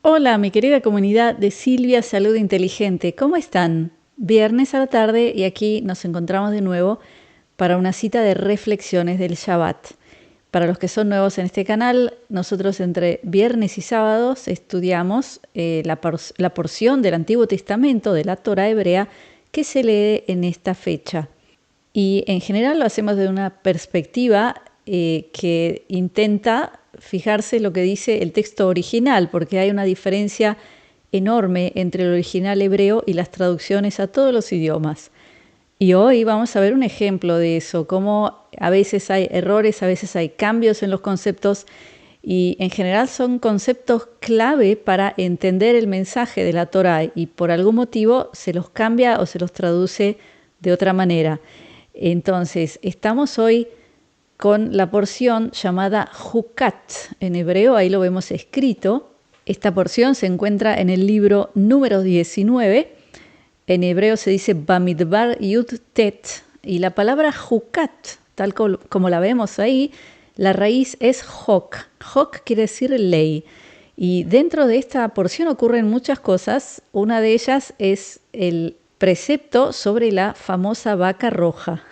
Hola, mi querida comunidad de Silvia Salud Inteligente, ¿cómo están? Viernes a la tarde y aquí nos encontramos de nuevo para una cita de reflexiones del Shabbat. Para los que son nuevos en este canal, nosotros entre viernes y sábados estudiamos la porción del Antiguo Testamento de la Torá hebrea que se lee en esta fecha. Y en general lo hacemos de una perspectiva que intenta fijarse lo que dice el texto original, porque hay una diferencia enorme entre el original hebreo y las traducciones a todos los idiomas. Y hoy vamos a ver un ejemplo de eso, cómo a veces hay errores, a veces hay cambios en los conceptos y en general son conceptos clave para entender el mensaje de la Torá y por algún motivo se los cambia o se los traduce de otra manera. Entonces, estamos hoy con la porción llamada Jucat en hebreo, ahí lo vemos escrito. Esta porción se encuentra en el libro número 19. En hebreo se dice Bamidbar Yud Tet, y la palabra Jucat, tal como la vemos ahí, la raíz es Jok. Jok quiere decir ley. Y dentro de esta porción ocurren muchas cosas. Una de ellas es el precepto sobre la famosa vaca roja.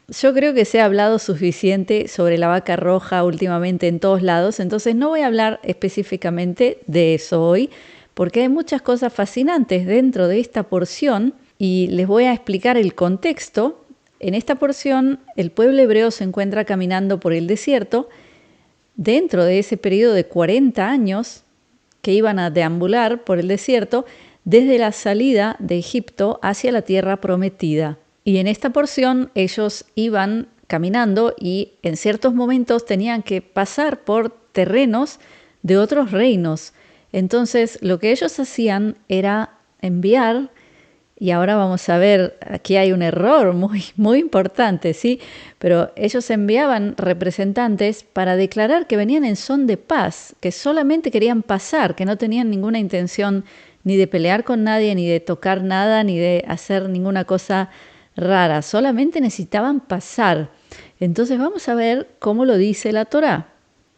Yo creo que se ha hablado suficiente sobre la vaca roja últimamente en todos lados, entonces no voy a hablar específicamente de eso hoy, porque hay muchas cosas fascinantes dentro de esta porción y les voy a explicar el contexto. En esta porción, el pueblo hebreo se encuentra caminando por el desierto dentro de ese periodo de 40 años que iban a deambular por el desierto desde la salida de Egipto hacia la tierra prometida. Y en esta porción ellos iban caminando y en ciertos momentos tenían que pasar por terrenos de otros reinos. Entonces lo que ellos hacían era enviar, y ahora vamos a ver, aquí hay un error muy importante, ¿sí? Pero ellos enviaban representantes para declarar que venían en son de paz, que solamente querían pasar, que no tenían ninguna intención ni de pelear con nadie, ni de tocar nada, ni de hacer ninguna cosa rara, solamente necesitaban pasar. Entonces vamos a ver cómo lo dice la Torá.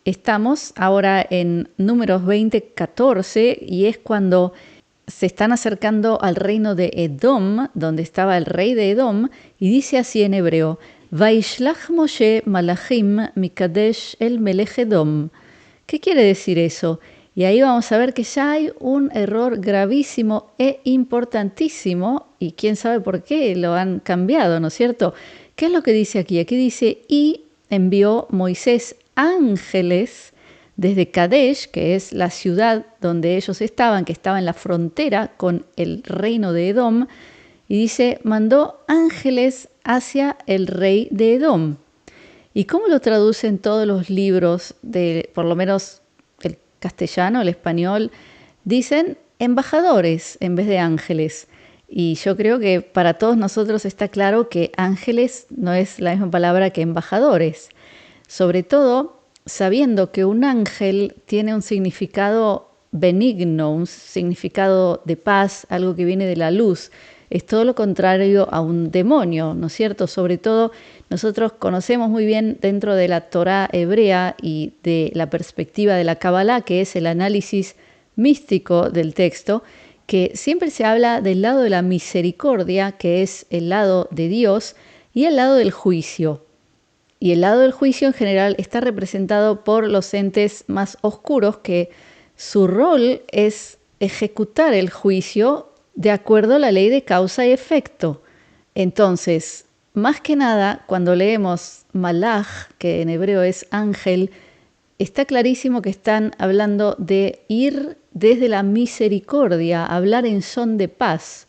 Estamos ahora en Números 20:14 y es cuando se están acercando al reino de Edom, donde estaba el rey de Edom, y dice así en hebreo: Vaishlach Moshe malachim mikadesh el melech Edom. ¿Qué quiere decir eso? Y ahí vamos a ver que ya hay un error gravísimo e importantísimo, y quién sabe por qué lo han cambiado, ¿no es cierto? ¿Qué es lo que dice aquí? Aquí dice, y envió Moisés ángeles desde Kadesh, que es la ciudad donde ellos estaban, que estaba en la frontera con el reino de Edom, y dice, mandó ángeles hacia el rey de Edom. ¿Y cómo lo traducen todos los libros de, por lo menos el castellano, el español? Dicen embajadores en vez de ángeles. Y yo creo que para todos nosotros está claro que ángeles no es la misma palabra que embajadores. Sobre todo sabiendo que un ángel tiene un significado benigno, un significado de paz, algo que viene de la luz. Es todo lo contrario a un demonio, ¿no es cierto? Sobre todo nosotros conocemos muy bien dentro de la Torá hebrea y de la perspectiva de la Kabbalah, que es el análisis místico del texto, que siempre se habla del lado de la misericordia, que es el lado de Dios, y el lado del juicio. Y el lado del juicio en general está representado por los entes más oscuros, que su rol es ejecutar el juicio de acuerdo a la ley de causa y efecto. Entonces, más que nada, cuando leemos malach, que en hebreo es ángel, está clarísimo que están hablando de ir desde la misericordia, hablar en son de paz.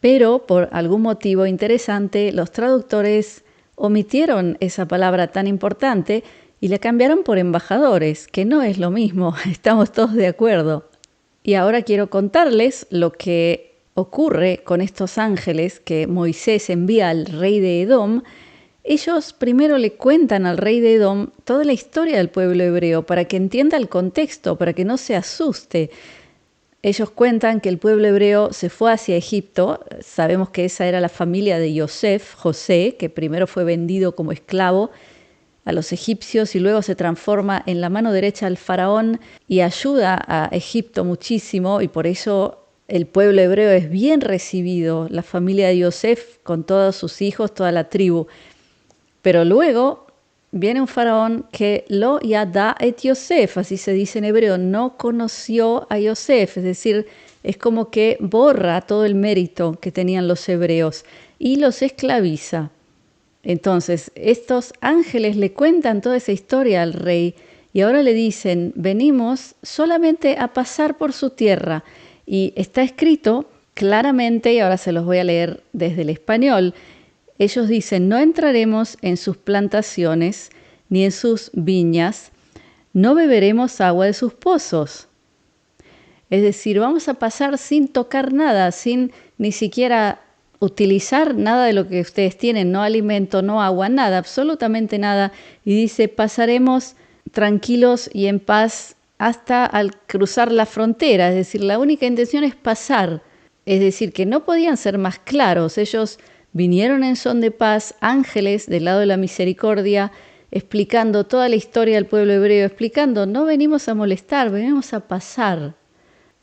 Pero por algún motivo interesante, los traductores omitieron esa palabra tan importante y la cambiaron por embajadores, que no es lo mismo, estamos todos de acuerdo. Y ahora quiero contarles lo que ocurre con estos ángeles que Moisés envía al rey de Edom. Ellos primero le cuentan al rey de Edom toda la historia del pueblo hebreo para que entienda el contexto, para que no se asuste. Ellos cuentan que el pueblo hebreo se fue hacia Egipto. Sabemos que esa era la familia de José, que primero fue vendido como esclavo a los egipcios y luego se transforma en la mano derecha del faraón y ayuda a Egipto muchísimo, y por eso el pueblo hebreo es bien recibido, la familia de Yosef con todos sus hijos, toda la tribu. Pero luego viene un faraón que lo yada et Yosef, así se dice en hebreo, no conoció a Yosef, es decir, es como que borra todo el mérito que tenían los hebreos y los esclaviza. Entonces, estos ángeles le cuentan toda esa historia al rey y ahora le dicen, venimos solamente a pasar por su tierra. Y está escrito claramente, y ahora se los voy a leer desde el español, ellos dicen, no entraremos en sus plantaciones ni en sus viñas, no beberemos agua de sus pozos. Es decir, vamos a pasar sin tocar nada, sin ni siquiera utilizar nada de lo que ustedes tienen, no alimento, no agua, nada, absolutamente nada. Y dice, pasaremos tranquilos y en paz hasta al cruzar la frontera. Es decir, la única intención es pasar. Es decir, que no podían ser más claros. Ellos vinieron en son de paz, ángeles del lado de la misericordia, explicando toda la historia del pueblo hebreo, explicando, no venimos a molestar, venimos a pasar.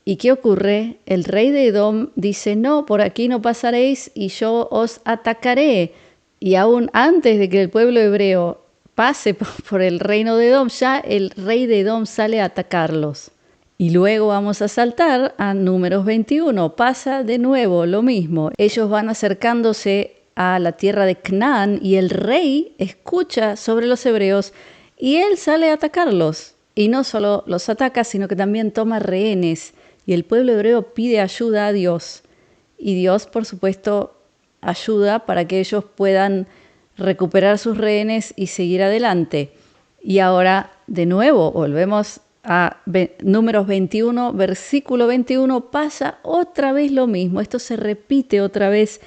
¿Y qué ocurre? El rey de Edom dice, no, por aquí no pasaréis y yo os atacaré. Y aún antes de que el pueblo hebreo pase por el reino de Edom, ya el rey de Edom sale a atacarlos. Y luego vamos a saltar a Números 21. Pasa de nuevo lo mismo. Ellos van acercándose a la tierra de Canaán y el rey escucha sobre los hebreos y él sale a atacarlos. Y no solo los ataca, sino que también toma rehenes. Y el pueblo hebreo pide ayuda a Dios. Y Dios, por supuesto, ayuda para que ellos puedan recuperar sus rehenes y seguir adelante. Y ahora, de nuevo, volvemos a Números 21, versículo 21, pasa otra vez lo mismo. Esto se repite otra vez,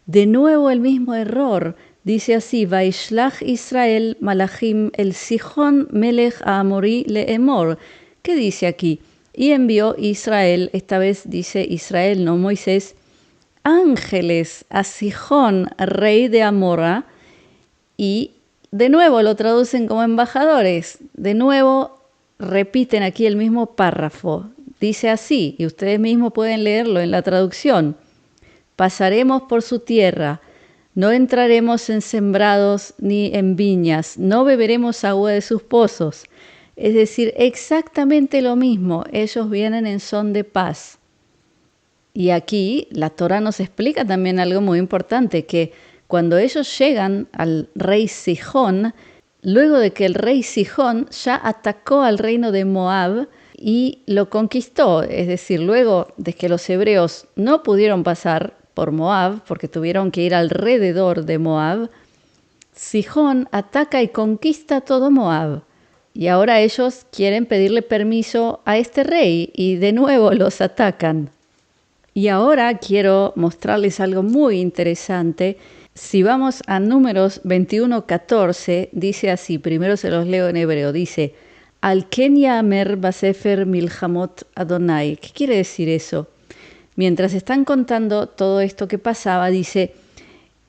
de nuevo el mismo error. Dice así, Vaishlach Israel malachim el Sihón melech Amorí leemor. ¿Qué dice aquí? Y envió Israel, esta vez dice Israel, no Moisés, ángeles a Sihón, rey de Amora, y de nuevo lo traducen como embajadores. De nuevo repiten aquí el mismo párrafo. Dice así, y ustedes mismos pueden leerlo en la traducción. Pasaremos por su tierra, no entraremos en sembrados ni en viñas, no beberemos agua de sus pozos. Es decir, exactamente lo mismo, ellos vienen en son de paz. Y aquí la Torá nos explica también algo muy importante, que cuando ellos llegan al rey Sihón, luego de que el rey Sihón ya atacó al reino de Moab y lo conquistó, es decir, luego de que los hebreos no pudieron pasar por Moab, porque tuvieron que ir alrededor de Moab, Sihón ataca y conquista todo Moab. Y ahora ellos quieren pedirle permiso a este rey y de nuevo los atacan. Y ahora quiero mostrarles algo muy interesante. Si vamos a Números 21:14, dice así, primero se los leo en hebreo, dice, Al ken yamer basefer milhamot Adonai. ¿Qué quiere decir eso? Mientras están contando todo esto que pasaba, dice,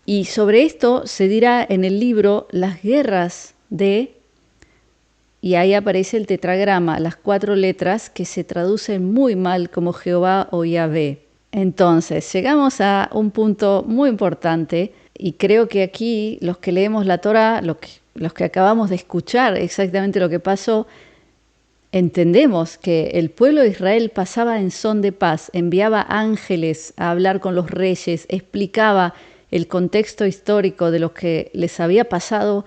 y sobre esto se dirá en el libro las guerras de... Y ahí aparece el tetragrama, las 4 letras que se traducen muy mal como Jehová o Yahvé. Entonces, llegamos a un punto muy importante y creo que aquí los que leemos la Torá, los que acabamos de escuchar exactamente lo que pasó, entendemos que el pueblo de Israel pasaba en son de paz, enviaba ángeles a hablar con los reyes, explicaba el contexto histórico de lo que les había pasado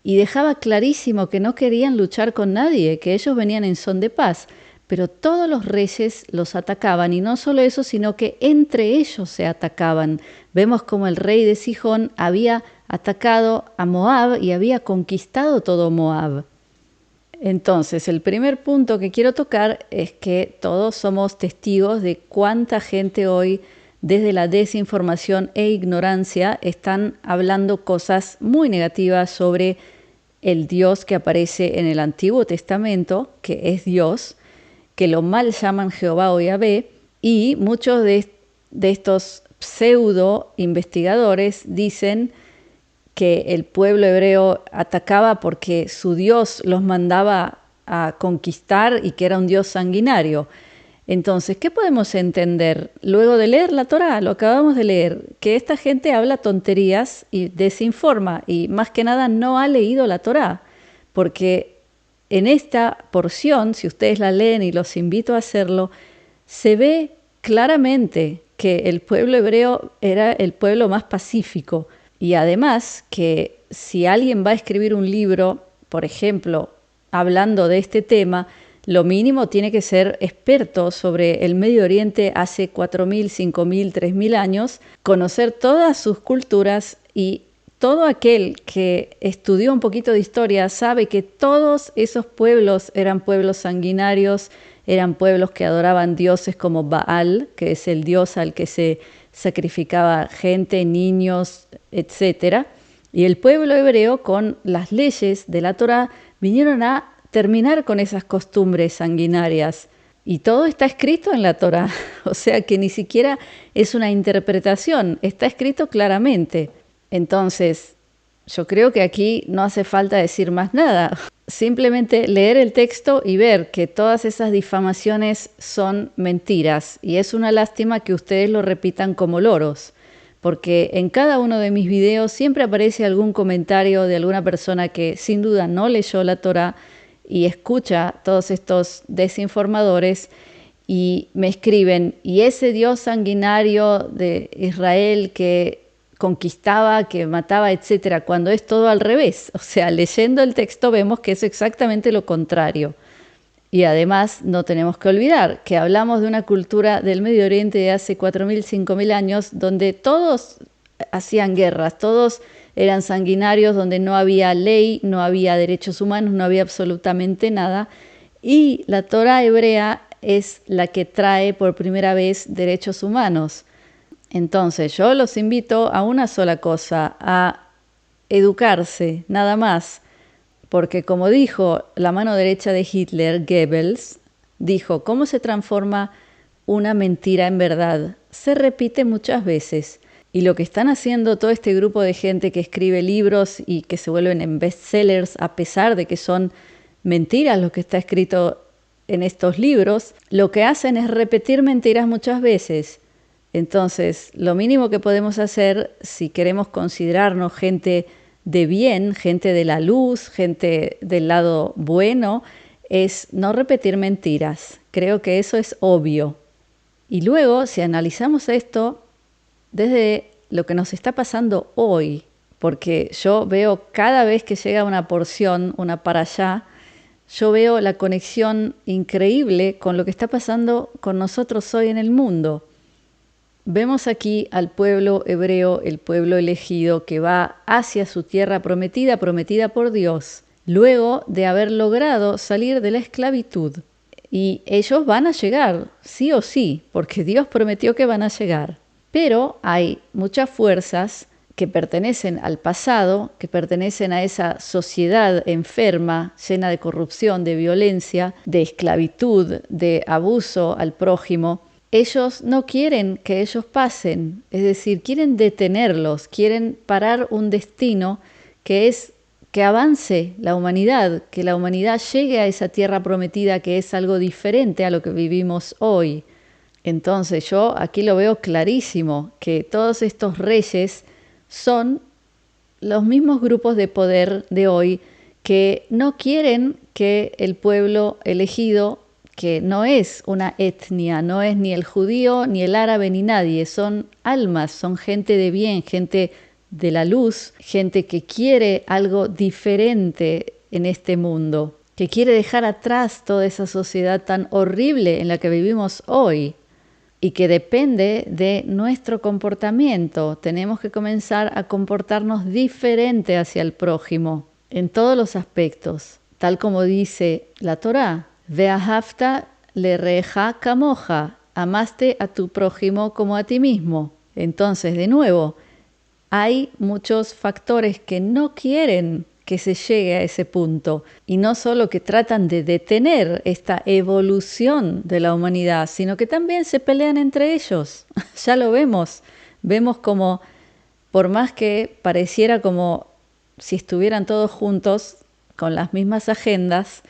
y dejaba clarísimo que no querían luchar con nadie, que ellos venían en son de paz. Pero todos los reyes los atacaban, y no solo eso, sino que entre ellos se atacaban. Vemos como el rey de Sihón había atacado a Moab y había conquistado todo Moab. Entonces, el primer punto que quiero tocar es que todos somos testigos de cuánta gente hoy, desde la desinformación e ignorancia, están hablando cosas muy negativas sobre el Dios que aparece en el Antiguo Testamento, que es Dios, que lo mal llaman Jehová o Yahvé, y muchos de estos pseudo investigadores dicen que el pueblo hebreo atacaba porque su Dios los mandaba a conquistar y que era un Dios sanguinario. Entonces, ¿qué podemos entender? Luego de leer la Torá, lo acabamos de leer, que esta gente habla tonterías y desinforma y más que nada no ha leído la Torá, porque en esta porción, si ustedes la leen y los invito a hacerlo, se ve claramente que el pueblo hebreo era el pueblo más pacífico y además que si alguien va a escribir un libro, por ejemplo, hablando de este tema, lo mínimo tiene que ser experto sobre el Medio Oriente hace 4.000, 5.000, 3.000 años, conocer todas sus culturas y todo aquel que estudió un poquito de historia sabe que todos esos pueblos eran pueblos sanguinarios, eran pueblos que adoraban dioses como Baal, que es el dios al que se sacrificaba gente, niños, etc. Y el pueblo hebreo, con las leyes de la Torá, vinieron a terminar con esas costumbres sanguinarias. Y todo está escrito en la Torá, o sea que ni siquiera es una interpretación, está escrito claramente. Entonces, yo creo que aquí no hace falta decir más nada. Simplemente leer el texto y ver que todas esas difamaciones son mentiras. Y es una lástima que ustedes lo repitan como loros, porque en cada uno de mis videos siempre aparece algún comentario de alguna persona que sin duda no leyó la Torá y escucha todos estos desinformadores y me escriben, y ese Dios sanguinario de Israel que conquistaba, que mataba, etcétera, cuando es todo al revés. O sea, leyendo el texto vemos que es exactamente lo contrario. Y además no tenemos que olvidar que hablamos de una cultura del Medio Oriente de hace 4.000, 5.000 años, donde todos hacían guerras, todos eran sanguinarios, donde no había ley, no había derechos humanos, no había absolutamente nada. Y la Torá hebrea es la que trae por primera vez derechos humanos. Entonces yo los invito a una sola cosa, a educarse, nada más. Porque como dijo la mano derecha de Hitler, Goebbels, dijo, ¿cómo se transforma una mentira en verdad? Se repite muchas veces. Y lo que están haciendo todo este grupo de gente que escribe libros y que se vuelven en bestsellers, a pesar de que son mentiras lo que está escrito en estos libros, lo que hacen es repetir mentiras muchas veces. Entonces, lo mínimo que podemos hacer, si queremos considerarnos gente de bien, gente de la luz, gente del lado bueno, es no repetir mentiras. Creo que eso es obvio. Y luego, si analizamos esto desde lo que nos está pasando hoy, porque yo veo cada vez que llega una porción, una para allá, yo veo la conexión increíble con lo que está pasando con nosotros hoy en el mundo. Vemos aquí al pueblo hebreo, el pueblo elegido, que va hacia su tierra prometida, prometida por Dios, luego de haber logrado salir de la esclavitud. Y ellos van a llegar, sí o sí, porque Dios prometió que van a llegar. Pero hay muchas fuerzas que pertenecen al pasado, que pertenecen a esa sociedad enferma, llena de corrupción, de violencia, de esclavitud, de abuso al prójimo. Ellos no quieren que ellos pasen, es decir, quieren detenerlos, quieren parar un destino que es que avance la humanidad, que la humanidad llegue a esa tierra prometida que es algo diferente a lo que vivimos hoy. Entonces yo aquí lo veo clarísimo, que todos estos reyes son los mismos grupos de poder de hoy que no quieren que el pueblo elegido, que no es una etnia, no es ni el judío, ni el árabe, ni nadie, son almas, son gente de bien, gente de la luz, gente que quiere algo diferente en este mundo, que quiere dejar atrás toda esa sociedad tan horrible en la que vivimos hoy y que depende de nuestro comportamiento. Tenemos que comenzar a comportarnos diferente hacia el prójimo en todos los aspectos, tal como dice la Torá. Ve'ahavta lereja kamoja, amaste a tu prójimo como a ti mismo. Entonces, de nuevo, hay muchos factores que no quieren que se llegue a ese punto y no solo que tratan de detener esta evolución de la humanidad, sino que también se pelean entre ellos. Ya lo vemos como por más que pareciera como si estuvieran todos juntos con las mismas agendas,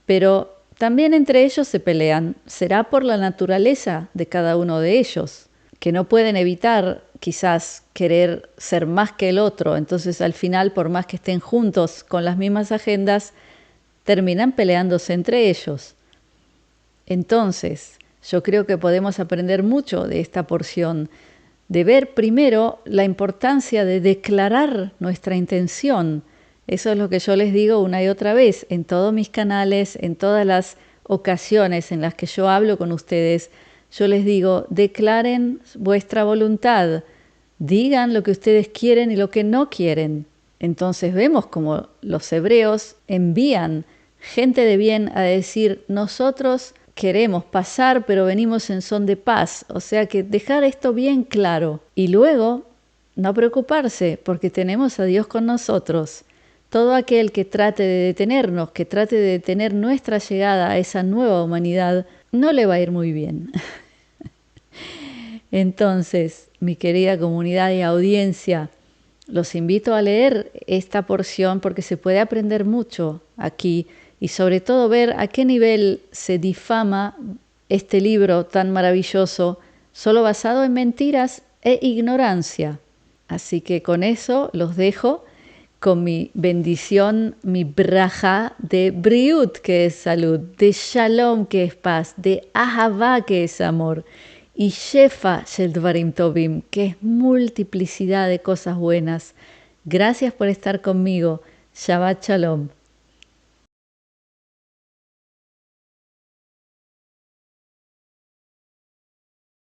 pero también entre ellos se pelean. Será por la naturaleza de cada uno de ellos, que no pueden evitar quizás querer ser más que el otro. Entonces al final, por más que estén juntos con las mismas agendas, terminan peleándose entre ellos. Entonces, yo creo que podemos aprender mucho de esta porción, de ver primero la importancia de declarar nuestra intención. Eso es lo que yo les digo una y otra vez en todos mis canales, en todas las ocasiones en las que yo hablo con ustedes. Yo les digo, declaren vuestra voluntad, digan lo que ustedes quieren y lo que no quieren. Entonces vemos como los hebreos envían gente de bien a decir, nosotros queremos pasar, pero venimos en son de paz. O sea que dejar esto bien claro. Y luego, no preocuparse, porque tenemos a Dios con nosotros. Todo aquel que trate de detenernos, que trate de detener nuestra llegada a esa nueva humanidad, no le va a ir muy bien. Entonces, mi querida comunidad y audiencia, los invito a leer esta porción porque se puede aprender mucho aquí y sobre todo ver a qué nivel se difama este libro tan maravilloso, solo basado en mentiras e ignorancia. Así que con eso los dejo con mi bendición, mi braja de briut, que es salud, de shalom, que es paz, de ahavá, que es amor, y shefa shel dvarim tovim, que es multiplicidad de cosas buenas. Gracias por estar conmigo. Shabbat shalom.